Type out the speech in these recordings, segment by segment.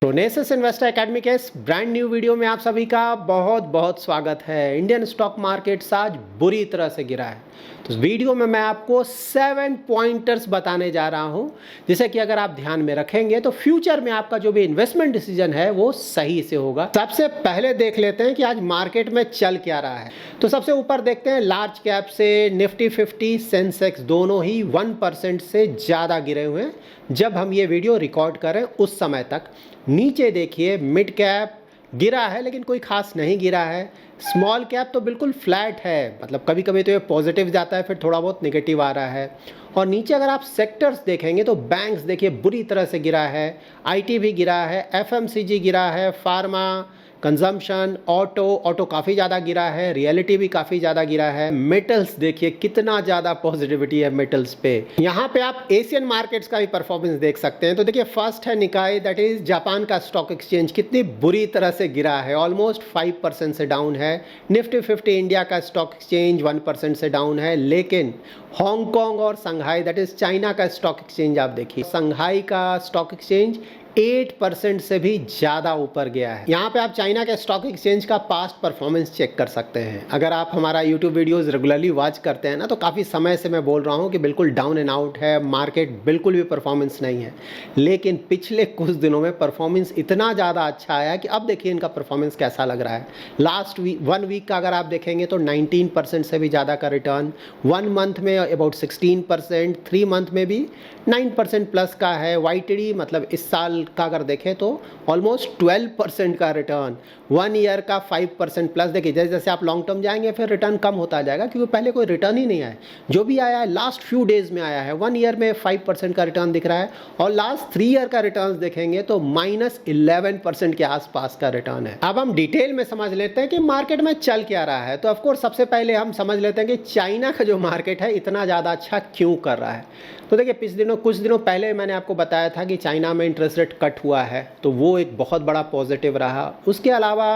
प्रोनेसिस investor academy के इस brand new video में आप सभी का बहुत बहुत स्वागत है। इंडियन स्टॉक मार्केट आज बुरी तरह से गिरा है, तो इस वीडियो में मैं आपको 7 पॉइंटर्स बताने जा रहा हूं, जिसे कि अगर आप ध्यान में रखेंगे तो फ्यूचर में आपका जो भी इन्वेस्टमेंट डिसीजन है वो सही से होगा। सबसे पहले देख लेते हैं कि आज मार्केट में चल क्या रहा है। तो सबसे ऊपर देखते हैं लार्ज कैप से निफ्टी 50 सेंसेक्स दोनों ही 1% से ज़्यादा गिरे हुए हैं जब हम ये वीडियो रिकॉर्ड करें उस समय तक। नीचे देखिए मिड कैप गिरा है लेकिन कोई खास नहीं गिरा है। स्मॉल कैप तो बिल्कुल फ्लैट है, मतलब कभी कभी तो ये पॉजिटिव जाता है फिर थोड़ा बहुत नेगेटिव आ रहा है। और नीचे अगर आप सेक्टर्स देखेंगे तो बैंक्स देखिए बुरी तरह से गिरा है, आईटी भी गिरा है, एफएमसीजी गिरा है, फार्मा, कंजम्पशन, ऑटो काफ़ी ज़्यादा गिरा है, रियलिटी भी काफ़ी ज़्यादा गिरा है। मेटल्स देखिए कितना ज़्यादा पॉजिटिविटी है मेटल्स पे। यहाँ पे आप एशियन मार्केट्स का भी परफॉर्मेंस देख सकते हैं। तो देखिए फर्स्ट है निकाई, दैट इज जापान का स्टॉक एक्सचेंज, कितनी बुरी तरह से गिरा है, ऑलमोस्ट 5% से डाउन है। निफ्टी 50 इंडिया का स्टॉक एक्सचेंज 1% से डाउन है। लेकिन हांगकांग और संघाई, दैट इज चाइना का स्टॉक एक्सचेंज, आप देखिए संघाई का स्टॉक एक्सचेंज 8% से भी ज़्यादा ऊपर गया है। यहाँ पे आप चाइना के स्टॉक एक्सचेंज का पास्ट परफॉर्मेंस चेक कर सकते हैं। अगर आप हमारा यूट्यूब वीडियोस रेगुलरली वॉच करते हैं ना, तो काफ़ी समय से मैं बोल रहा हूँ कि बिल्कुल डाउन एंड आउट है, मार्केट बिल्कुल भी परफॉर्मेंस नहीं है। लेकिन पिछले कुछ दिनों में परफॉर्मेंस इतना ज़्यादा अच्छा आया कि अब देखिए इनका परफॉर्मेंस कैसा लग रहा है। लास्ट वन वीक का अगर आप देखेंगे तो 19% से भी ज़्यादा का रिटर्न, 1 मंथ में अबाउट 16%, 3 मंथ में भी 9% प्लस का है। YTD मतलब इस साल का अगर देखें तो ऑलमोस्ट 12% का रिटर्न, 1 ईयर का 5% प्लस। देखिए जैसे जैसे आप लॉन्ग टर्म जाएंगे फिर रिटर्न कम होता जाएगा, क्योंकि पहले कोई रिटर्न ही नहीं आया। जो भी आया है लास्ट फ्यू डेज में आया है। 1 ईयर में 5% का रिटर्न दिख रहा है और लास्ट 3 ईयर का रिटर्न देखेंगे तो -11% के आसपास का रिटर्न है। अब हम डिटेल में समझ लेते हैं कि मार्केट में चल क्या रहा है। तो ऑफकोर्स सबसे पहले हम समझ लेते हैं कि चाइना का जो मार्केट है इतना ज़्यादा अच्छा क्यों कर रहा है। तो देखिए कुछ दिनों पहले मैंने आपको बताया था कि चाइना में इंटरेस्ट रेट कट हुआ है, तो वो एक बहुत बड़ा पॉजिटिव रहा। उसके अलावा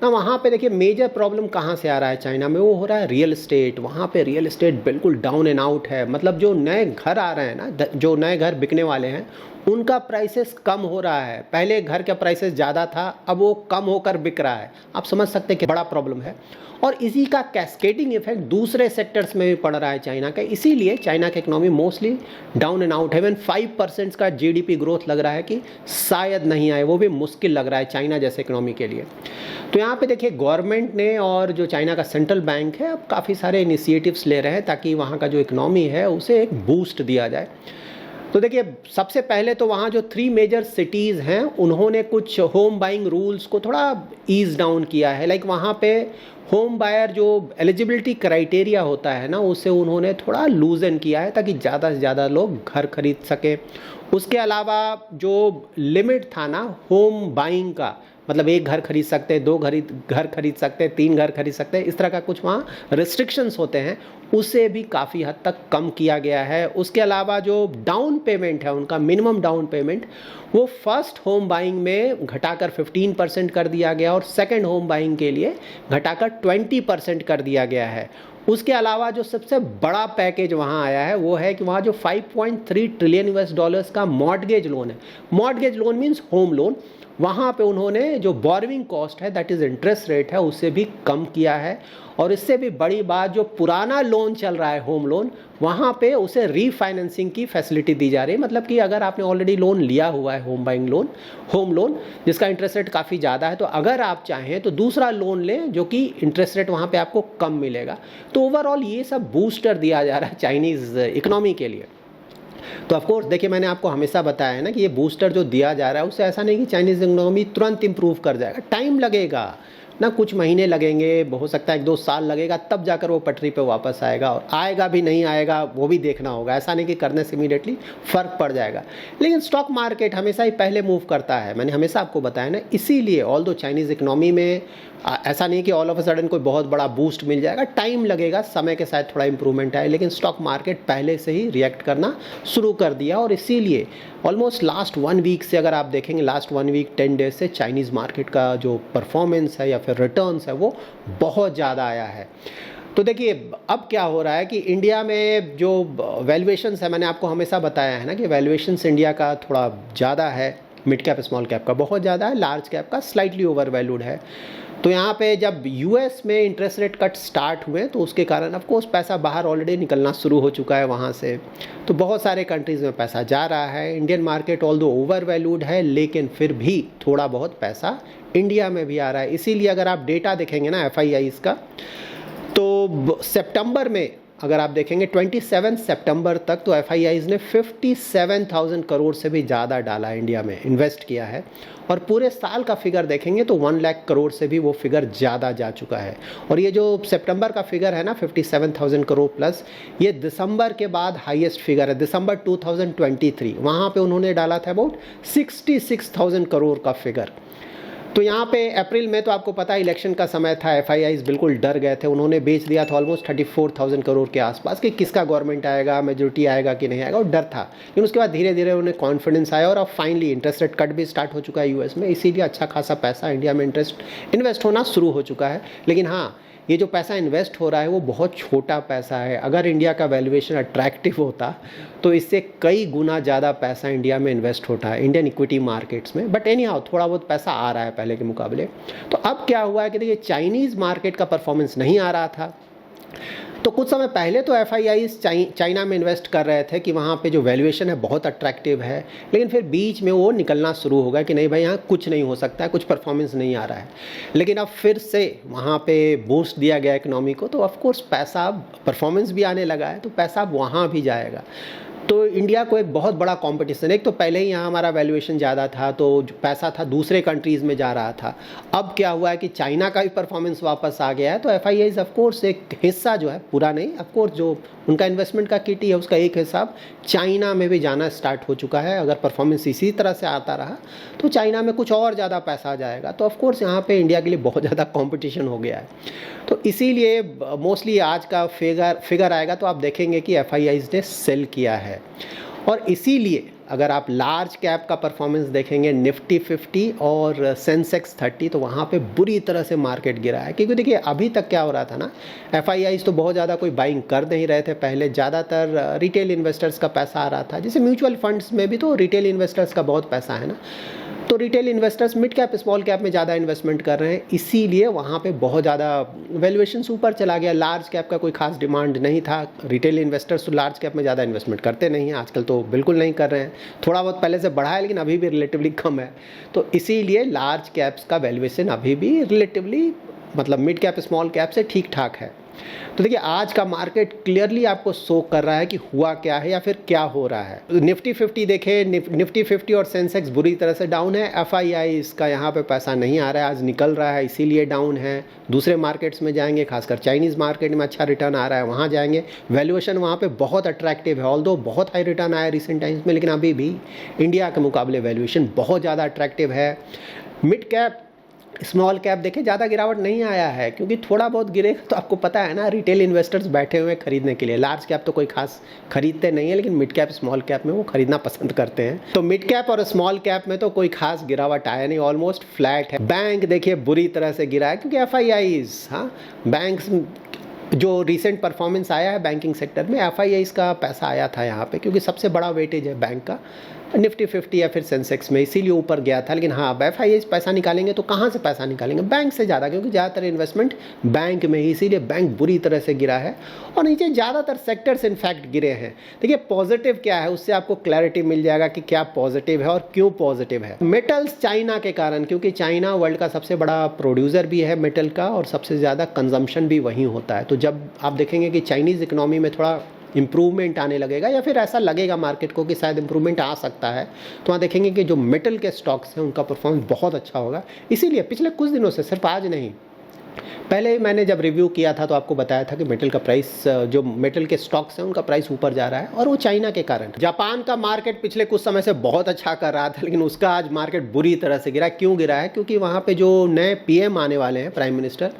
ना वहाँ पे देखिए मेजर प्रॉब्लम कहाँ से आ रहा है चाइना में, वो हो रहा है रियल एस्टेट। वहाँ पे रियल एस्टेट बिल्कुल डाउन एंड आउट है। मतलब जो नए घर आ रहे हैं ना, जो नए घर बिकने वाले हैं, उनका प्राइसेस कम हो रहा है। पहले घर का प्राइसेस ज़्यादा था, अब वो कम होकर बिक रहा है। आप समझ सकते हैं कि बड़ा प्रॉब्लम है। और इसी का कैस्केडिंग इफेक्ट दूसरे सेक्टर्स में भी पड़ रहा है चाइना का। इसीलिए चाइना की economy mostly down and out है। इवन 5% का GDP ग्रोथ लग रहा है कि शायद नहीं आए, वो भी मुश्किल लग रहा है चाइना जैसे इकोनॉमी के लिए। तो यहाँ पे देखिए गवर्नमेंट ने और जो चाइना का सेंट्रल बैंक है अब काफ़ी सारे इनिशिएटिव्स ले रहे हैं ताकि वहाँ का जो इकोनॉमी है उसे एक बूस्ट दिया जाए। तो देखिए सबसे पहले तो वहाँ जो 3 मेजर सिटीज़ हैं उन्होंने कुछ होम बाइंग रूल्स को थोड़ा ईज डाउन किया है। लाइक वहाँ पे होम बायर जो एलिजिबिलिटी क्राइटेरिया होता है ना, उसे उन्होंने थोड़ा लूजन किया है ताकि ज़्यादा से ज़्यादा लोग घर खरीद सकें। उसके अलावा जो लिमिट था ना होम बाइंग का, मतलब 1 घर खरीद सकते हैं, 2 घर खरीद सकते हैं, 3 घर खरीद सकते हैं, इस तरह का कुछ वहाँ रिस्ट्रिक्शंस होते हैं, उसे भी काफ़ी हद तक कम किया गया है। उसके अलावा जो डाउन पेमेंट है, उनका मिनिमम डाउन पेमेंट वो फर्स्ट होम बाइंग में घटाकर 15% कर दिया गया और सेकंड होम बाइंग के लिए घटाकर 20% कर दिया गया है। उसके अलावा जो सबसे बड़ा पैकेज वहाँ आया है वो है कि वहाँ जो 5.3 ट्रिलियन US डॉलर्स का मॉर्टगेज लोन है, mortgage loan means home loan, वहाँ पे उन्होंने जो बोरोइंग कॉस्ट है, दैट इज़ इंटरेस्ट रेट है, उसे भी कम किया है। और इससे भी बड़ी बात, जो पुराना लोन चल रहा है होम लोन, वहाँ पे उसे रीफाइनेंसिंग की फैसिलिटी दी जा रही है। मतलब कि अगर आपने ऑलरेडी लोन लिया हुआ है होम लोन जिसका इंटरेस्ट रेट काफ़ी ज़्यादा है, तो अगर आप चाहें तो दूसरा लोन लें जो कि इंटरेस्ट रेट वहाँ पे आपको कम मिलेगा। तो ओवरऑल ये सब बूस्टर दिया जा रहा है चाइनीज़ इकोनॉमी के लिए। तो ऑफकोर्स देखिए मैंने आपको हमेशा बताया है ना कि ये बूस्टर जो दिया जा रहा है उससे ऐसा नहीं कि चाइनीज़ इकोनॉमी तुरंत इंप्रूव कर जाएगा, टाइम लगेगा ना, कुछ महीने लगेंगे, हो सकता है 1-2 साल लगेगा, तब जाकर वो पटरी पे वापस आएगा। और आएगा भी नहीं आएगा वो भी देखना होगा, ऐसा नहीं कि करने से इमीडिएटली फ़र्क पड़ जाएगा। लेकिन स्टॉक मार्केट हमेशा ही पहले मूव करता है, मैंने हमेशा आपको बताया ना। इसीलिए ऑल दो चाइनीज़ इकोनॉमी में ऐसा नहीं कि ऑल ऑफ अ सडन कोई बहुत बड़ा बूस्ट मिल जाएगा, टाइम लगेगा, समय के साथ थोड़ा इंप्रूवमेंट आए। लेकिन स्टॉक मार्केट पहले से ही रिएक्ट करना शुरू कर दिया और इसीलिए ऑलमोस्ट लास्ट 1 वीक से अगर आप देखेंगे, लास्ट 1 वीक 10 डेज से चाइनीज़ मार्केट का जो परफॉर्मेंस है या फिर रिटर्न्स है वो बहुत ज़्यादा आया है। तो देखिए अब क्या हो रहा है कि इंडिया में जो वैल्यूएशंस है, मैंने आपको हमेशा बताया है ना कि वैल्यूएशंस इंडिया का थोड़ा ज़्यादा है मिड कैप स्मॉल कैप का बहुत ज़्यादा है, लार्ज कैप का स्लाइटली ओवर वैल्यूड है। तो यहाँ पे जब यूएस में इंटरेस्ट रेट कट स्टार्ट हुए तो उसके कारण ऑफ कोर्स पैसा बाहर ऑलरेडी निकलना शुरू हो चुका है वहाँ से, तो बहुत सारे कंट्रीज़ में पैसा जा रहा है। इंडियन मार्केट ऑल दो ओवर वैल्यूड है, लेकिन फिर भी थोड़ा बहुत पैसा इंडिया में भी आ रहा है। इसीलिए अगर आप डेटा देखेंगे ना FIIs का, तो सितंबर में अगर आप देखेंगे 27 सितंबर तक तो FIIs ने 57,000 करोड़ से भी ज़्यादा डाला इंडिया में, इन्वेस्ट किया है। और पूरे साल का फिगर देखेंगे तो 1 लाख करोड़ से भी वो फिगर ज़्यादा जा चुका है। और ये जो सितंबर का फिगर है ना 57,000 करोड़ प्लस, ये दिसंबर के बाद हाईएस्ट फिगर है। दिसंबर 2023 वहाँ पे उन्होंने डाला था अबाउट 66,000 करोड़ का फिगर। तो यहाँ पे अप्रैल में तो आपको पता है इलेक्शन का समय था, FIIs बिल्कुल डर गए थे, उन्होंने बेच दिया था ऑलमोस्ट 34,000 करोड़ के आसपास कि किसका गवर्नमेंट आएगा, मेजोरिटी आएगा कि नहीं आएगा, और डर था। लेकिन उसके बाद धीरे धीरे उन्हें कॉन्फिडेंस आया और अब फाइनली इंटरेस्ट रेट कट भी स्टार्ट हो चुका है यूएस में, इसीलिए अच्छा खासा पैसा इंडिया में इन्वेस्ट होना शुरू हो चुका है। लेकिन हाँ, ये जो पैसा इन्वेस्ट हो रहा है वो बहुत छोटा पैसा है। अगर इंडिया का वैल्यूएशन अट्रैक्टिव होता तो इससे कई गुना ज़्यादा पैसा इंडिया में इन्वेस्ट होता है इंडियन इक्विटी मार्केट्स में। बट एनी हाउ थोड़ा बहुत पैसा आ रहा है पहले के मुकाबले। तो अब क्या हुआ है कि देखिए चाइनीज़ मार्केट का परफॉर्मेंस नहीं आ रहा था, तो कुछ समय पहले तो FIIs चाइना में इन्वेस्ट कर रहे थे कि वहाँ पे जो वैल्यूएशन है बहुत अट्रैक्टिव है, लेकिन फिर बीच में वो निकलना शुरू हो गया कि नहीं भाई यहाँ कुछ नहीं हो सकता है, कुछ परफॉर्मेंस नहीं आ रहा है। लेकिन अब फिर से वहाँ पे बूस्ट दिया गया इकोनॉमी को, तो ऑफकोर्स पैसा, परफॉर्मेंस भी आने लगा है, तो पैसा वहाँ भी जाएगा। तो इंडिया को एक बहुत बड़ा कंपटीशन, एक तो पहले ही यहाँ हमारा वैल्यूएशन ज़्यादा था तो जो पैसा था दूसरे कंट्रीज़ में जा रहा था। अब क्या हुआ है कि चाइना का भी परफॉर्मेंस वापस आ गया है, तो FIIs ऑफकोर्स एक हिस्सा जो है, पूरा नहीं, ऑफकोर्स जो उनका इन्वेस्टमेंट का किटी है उसका एक हिसाब चाइना में भी जाना स्टार्ट हो चुका है। अगर परफॉर्मेंस इसी तरह से आता रहा तो चाइना में कुछ और ज़्यादा पैसा आ जाएगा। तो ऑफकोर्स यहाँ पे इंडिया के लिए बहुत ज़्यादा कॉम्पिटिशन हो गया है। तो इसीलिए मोस्टली आज का फिगर आएगा तो आप देखेंगे कि FIIs ने सेल किया है। और इसीलिए अगर आप लार्ज कैप का परफॉर्मेंस देखेंगे निफ्टी 50 और सेंसेक्स 30, तो वहाँ पे बुरी तरह से मार्केट गिरा है। क्योंकि देखिए अभी तक क्या हो रहा था ना, FIIs तो बहुत ज़्यादा कोई बाइंग कर नहीं रहे थे पहले, ज़्यादातर रिटेल इन्वेस्टर्स का पैसा आ रहा था। जैसे म्यूचुअल फंड्स में भी तो रिटेल इन्वेस्टर्स का बहुत पैसा है ना, तो retail investors mid cap small cap में ज़्यादा इन्वेस्टमेंट कर रहे हैं, इसीलिए वहाँ पे बहुत ज़्यादा वैल्यूएशन ऊपर चला गया। लार्ज कैप का कोई खास डिमांड नहीं था, रिटेल इन्वेस्टर्स तो लार्ज कैप में ज़्यादा इन्वेस्टमेंट करते नहीं हैं, आजकल तो बिल्कुल नहीं कर रहे हैं। थोड़ा बहुत पहले से बढ़ा है लेकिन अभी भी रिलेटिवली कम है, तो इसीलिए लार्ज कैप्स का वैल्यूएशन अभी भी रिलेटिवली मतलब मिड कैप स्मॉल कैप से ठीक ठाक है। तो देखिए आज का मार्केट क्लियरली आपको शो कर रहा है कि हुआ क्या है या फिर क्या हो रहा है। निफ्टी 50 देखें, निफ्टी 50 और सेंसेक्स बुरी तरह से डाउन है। FIIs का यहाँ पे पैसा नहीं आ रहा है, आज निकल रहा है इसीलिए डाउन है। दूसरे मार्केट्स में जाएंगे, खासकर चाइनीज़ मार्केट में अच्छा रिटर्न आ रहा है, वहाँ जाएंगे, वैल्यूएशन वहाँ पे बहुत अट्रैक्टिव है। ऑल्दो बहुत हाई रिटर्न आया रिसेंट टाइम्स में, लेकिन अभी भी इंडिया के मुकाबले वैल्यूएशन बहुत ज़्यादा अट्रैक्टिव है। मिड कैप स्मॉल कैप देखें ज़्यादा गिरावट नहीं आया है, क्योंकि थोड़ा बहुत गिरेगा तो आपको पता है ना, रिटेल इन्वेस्टर्स बैठे हुए हैं खरीदने के लिए। लार्ज कैप तो कोई खास खरीदते नहीं है, लेकिन मिड कैप स्मॉल कैप में वो खरीदना पसंद करते हैं। तो मिड कैप और स्मॉल कैप में तो कोई खास गिरावट आया नहीं, ऑलमोस्ट फ्लैट है। बैंक देखिए बुरी तरह से गिरा है, क्योंकि FIIs, हाँ, बैंक्स जो रिसेंट परफॉर्मेंस आया है बैंकिंग सेक्टर में, FIIs का पैसा आया था यहाँ पे, क्योंकि सबसे बड़ा वेटेज है बैंक का निफ्टी 50 या फिर सेंसेक्स में, इसीलिए ऊपर गया था। लेकिन हाँ, अब FIIs पैसा निकालेंगे तो कहाँ से पैसा निकालेंगे? बैंक से ज़्यादा, क्योंकि ज़्यादातर इन्वेस्टमेंट बैंक में ही, इसीलिए बैंक बुरी तरह से गिरा है। और नीचे ज़्यादातर सेक्टर्स इनफैक्ट गिरे हैं। देखिए पॉजिटिव क्या है, उससे आपको क्लैरिटी मिल जाएगा कि क्या पॉजिटिव है और क्यों पॉजिटिव है। मेटल्स चाइना के कारण, क्योंकि चाइना वर्ल्ड का सबसे बड़ा प्रोड्यूसर भी है मेटल का और सबसे ज़्यादा कंजम्पशन भी वहीं होता है। तो जब आप देखेंगे कि चाइनीज़ इकोनॉमी में थोड़ा इम्प्रूवमेंट आने लगेगा, या फिर ऐसा लगेगा मार्केट को कि शायद इम्प्रूवमेंट आ सकता है, तो वहाँ देखेंगे कि जो मेटल के स्टॉक्स हैं उनका परफॉर्मेंस बहुत अच्छा होगा। इसीलिए पिछले कुछ दिनों से, सिर्फ आज नहीं, पहले मैंने जब रिव्यू किया था तो आपको बताया था कि मेटल का प्राइस, जो मेटल के स्टॉक्स हैं उनका प्राइस ऊपर जा रहा है, और वो चाइना के कारण। जापान का मार्केट पिछले कुछ समय से बहुत अच्छा कर रहा था, लेकिन उसका आज मार्केट बुरी तरह से गिरा। क्यों गिरा है? क्योंकि वहाँ पे जो नए PM आने वाले हैं, प्राइम मिनिस्टर,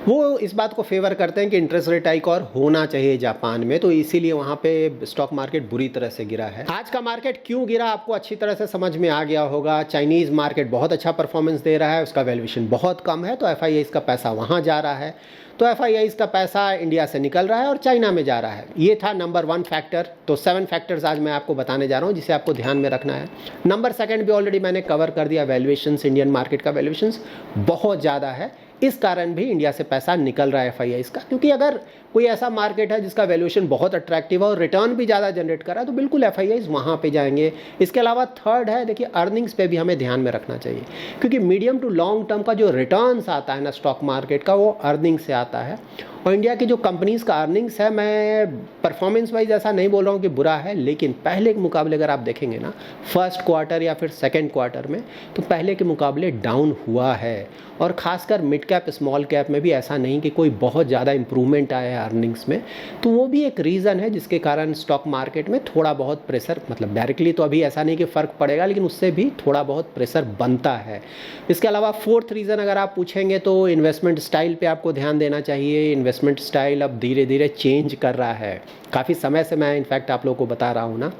वो इस बात को फेवर करते हैं कि इंटरेस्ट रेट हाइक और होना चाहिए जापान में, तो इसीलिए वहाँ पे स्टॉक मार्केट बुरी तरह से गिरा है। आज का मार्केट क्यों गिरा आपको अच्छी तरह से समझ में आ गया होगा। चाइनीज़ मार्केट बहुत अच्छा परफॉर्मेंस दे रहा है, उसका वैल्यूएशन बहुत कम है, तो एफआईआईज़ का पैसा वहाँ जा रहा है, तो एफआईआईज़ का पैसा इंडिया से निकल रहा है और चाइना में जा रहा है। ये था नंबर 1 फैक्टर। तो 7 फैक्टर्स आज मैं आपको बताने जा रहा हूँ जिसे आपको ध्यान में रखना है। नंबर 2 भी ऑलरेडी मैंने कवर कर दिया, वैल्यूएशंस, इंडियन मार्केट का वैल्यूएशंस बहुत ज़्यादा है, इस कारण भी इंडिया से पैसा निकल रहा है एफआईआईज़ का। क्योंकि अगर कोई ऐसा मार्केट है जिसका वैल्यूएशन बहुत अट्रैक्टिव है और रिटर्न भी ज़्यादा जनरेट कर रहा है, तो बिल्कुल एफआईआईज़ वहाँ पे जाएंगे। इसके अलावा 3rd है, देखिए अर्निंग्स पे भी हमें ध्यान में रखना चाहिए, क्योंकि मीडियम टू लॉन्ग टर्म का जो रिटर्न्स आता है ना स्टॉक मार्केट का, वो अर्निंग से आता है। और इंडिया की जो कंपनीज़ का अर्निंग्स है, मैं परफॉर्मेंस वाइज ऐसा नहीं बोल रहा हूँ कि बुरा है, लेकिन पहले के मुकाबले अगर आप देखेंगे ना, फर्स्ट क्वार्टर या फिर सेकेंड क्वार्टर में, तो पहले के मुकाबले डाउन हुआ है। और खासकर मिड कैप स्मॉल कैप में भी ऐसा नहीं कि कोई बहुत ज़्यादा इंप्रूवमेंट आया है अर्निंग्स में, तो वो भी एक रीज़न है जिसके कारण स्टॉक मार्केट में थोड़ा बहुत प्रेशर, मतलब डायरेक्टली तो अभी ऐसा नहीं कि फ़र्क पड़ेगा, लेकिन उससे भी थोड़ा बहुत प्रेशर बनता है। इसके अलावा 4th रीज़न अगर आप पूछेंगे तो इन्वेस्टमेंट स्टाइल पे आपको ध्यान देना चाहिए। इन्वेस्टमेंट स्टाइल अब धीरे धीरे चेंज कर रहा है। काफ़ी समय से मैं इनफैक्ट आप लोगों को बता रहा हूँ ना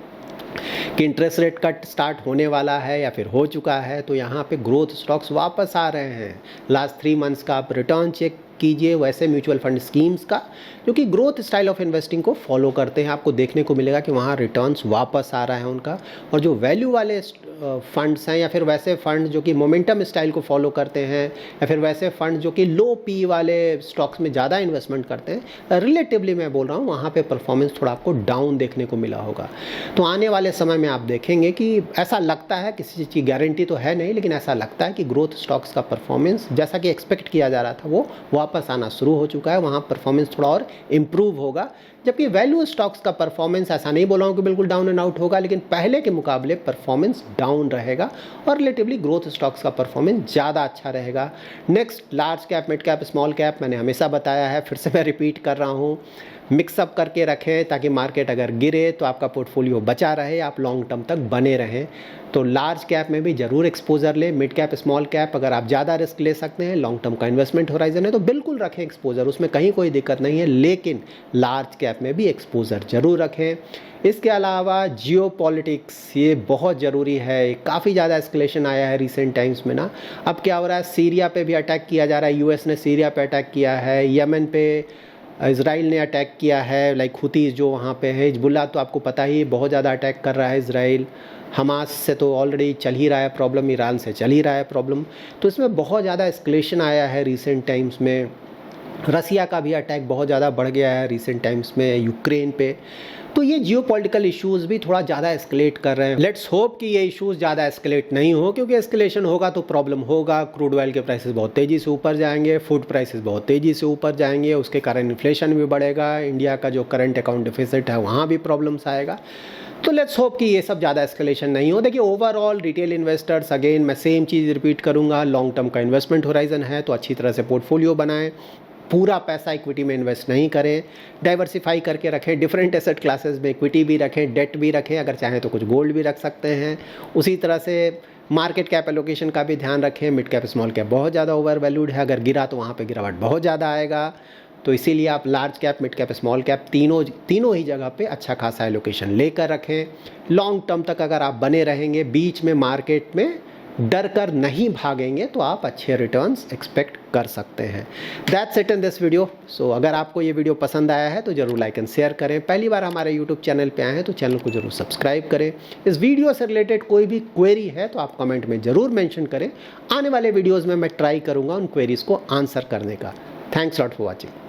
कि इंटरेस्ट रेट कट स्टार्ट होने वाला है या फिर हो चुका है, तो यहाँ पे ग्रोथ स्टॉक्स वापस आ रहे हैं। लास्ट 3 मंथ्स का आप रिटर्न चेक कीजिए वैसे म्यूचुअल फंड स्कीम्स का, जो कि ग्रोथ स्टाइल ऑफ इन्वेस्टिंग को फॉलो करते हैं, आपको देखने को मिलेगा कि वहाँ रिटर्न्स वापस आ रहा है उनका। और जो वैल्यू वाले फंड्स हैं या फिर वैसे फंड जो कि मोमेंटम स्टाइल को फॉलो करते हैं, या फिर वैसे फंड जो कि लो पी वाले स्टॉक्स में ज़्यादा इन्वेस्टमेंट करते हैं, रिलेटिवली मैं बोल रहा हूँ, वहाँ पे परफॉर्मेंस थोड़ा आपको डाउन देखने को मिला होगा। तो आने वाले समय में आप देखेंगे कि ऐसा लगता है, किसी चीज़ की गारंटी तो है नहीं, लेकिन ऐसा लगता है कि ग्रोथ स्टॉक्स का परफॉर्मेंस जैसा कि एक्सपेक्ट किया जा रहा था वो वापस आना शुरू हो चुका है। वहाँ परफॉर्मेंस थोड़ा और इम्प्रूव होगा, जबकि वैल्यू स्टॉक्स का परफॉर्मेंस ऐसा नहीं बोल रहा हूँ कि बिल्कुल डाउन एंड आउट होगा, लेकिन पहले के मुकाबले परफॉर्मेंस डाउन रहेगा और रिलेटिवली ग्रोथ स्टॉक्स का परफॉर्मेंस ज़्यादा अच्छा रहेगा। Next, large cap, mid cap, small cap, मैंने हमेशा बताया है, फिर से मैं रिपीट कर रहा हूँ, मिक्सअप करके रखें ताकि मार्केट अगर गिरे तो आपका पोर्टफोलियो बचा रहे, आप लॉन्ग टर्म तक बने रहें। तो लार्ज कैप में भी ज़रूर एक्सपोजर ले, मिड कैप, स्मॉल कैप, अगर आप ज़्यादा रिस्क ले सकते हैं, लॉन्ग टर्म का इन्वेस्टमेंट होराइजन है, तो बिल्कुल रखें एक्सपोजर, उसमें कहीं कोई दिक्कत नहीं है, लेकिन लार्ज कैप में भी एक्सपोजर ज़रूर रखें। इसके अलावा जियो पॉलिटिक्स, ये बहुत ज़रूरी है, काफ़ी ज़्यादा एस्केलेशन आया है रिसेंट टाइम्स में ना। अब क्या हो रहा है, सीरिया पे भी अटैक किया जा रहा है, यूएस ने सीरिया पे अटैक किया है, यमन पे इज़राइल ने अटैक किया है, लाइक हुतीज़ जो वहाँ पे है, हिजबुल्लाह तो आपको पता ही बहुत ज़्यादा अटैक कर रहा है इज़राइल। हमास से तो ऑलरेडी चल ही रहा है प्रॉब्लम, ईरान से चल ही रहा है प्रॉब्लम, तो इसमें बहुत ज़्यादा एस्केलेशन आया है रिसेंट टाइम्स में। रसिया का भी अटैक बहुत ज़्यादा बढ़ गया है रिसेंट टाइम्स में यूक्रेन पे। तो ये जियोपॉलिटिकल इश्यूज़ भी थोड़ा ज़्यादा एस्केलेट कर रहे हैं। लेट्स होप कि ये इश्यूज़ ज़्यादा एस्केलेट नहीं हो, क्योंकि एस्केलेशन होगा तो प्रॉब्लम होगा। क्रूड ऑयल के प्राइसेस बहुत तेज़ी से ऊपर जाएंगे, फूड प्राइसेस बहुत तेज़ी से ऊपर जाएंगे, उसके कारण इन्फ्लेशन भी बढ़ेगा, इंडिया का जो करंट अकाउंट डिफिसिट है वहाँ भी प्रॉब्लम्स आएगा। तो लेट्स होप कि ये सब ज़्यादा एस्केलेशन नहीं हो। देखिए ओवरऑल रिटेल इन्वेस्टर्स, अगेन मैं सेम चीज़ रिपीट करूँगा, लॉन्ग टर्म का इन्वेस्टमेंट होराइजन है तो अच्छी तरह से पोर्टफोलियो बनाएं, पूरा पैसा इक्विटी में इन्वेस्ट नहीं करें, डाइवर्सिफाई करके रखें, डिफरेंट एसेट क्लासेस में इक्विटी भी रखें, डेट भी रखें, अगर चाहें तो कुछ गोल्ड भी रख सकते हैं। उसी तरह से मार्केट कैप एलोकेशन का भी ध्यान रखें, मिड कैप, स्मॉल कैप बहुत ज़्यादा ओवर वैल्यूड है, अगर गिरा तो वहाँ पे गिरावट बहुत ज़्यादा आएगा। तो इसीलिए आप large cap, mid cap, small cap तीनों ही जगह पे अच्छा खासा एलोकेशन लेकर रखें। लॉन्ग टर्म तक अगर आप बने रहेंगे, बीच में मार्केट में डर कर नहीं भागेंगे, तो आप अच्छे रिटर्न्स एक्सपेक्ट कर सकते हैं। That's it in this video. So अगर आपको ये वीडियो पसंद आया है तो ज़रूर लाइक एंड शेयर करें। पहली बार हमारे यूट्यूब चैनल पे आए हैं तो चैनल को ज़रूर सब्सक्राइब करें। इस वीडियो से रिलेटेड कोई भी क्वेरी है तो आप कमेंट में ज़रूर मेंशन करें। आने वाले वीडियोज़ में मैं ट्राई करूँगा उन क्वेरीज़ को आंसर करने का। Thanks lot for watching.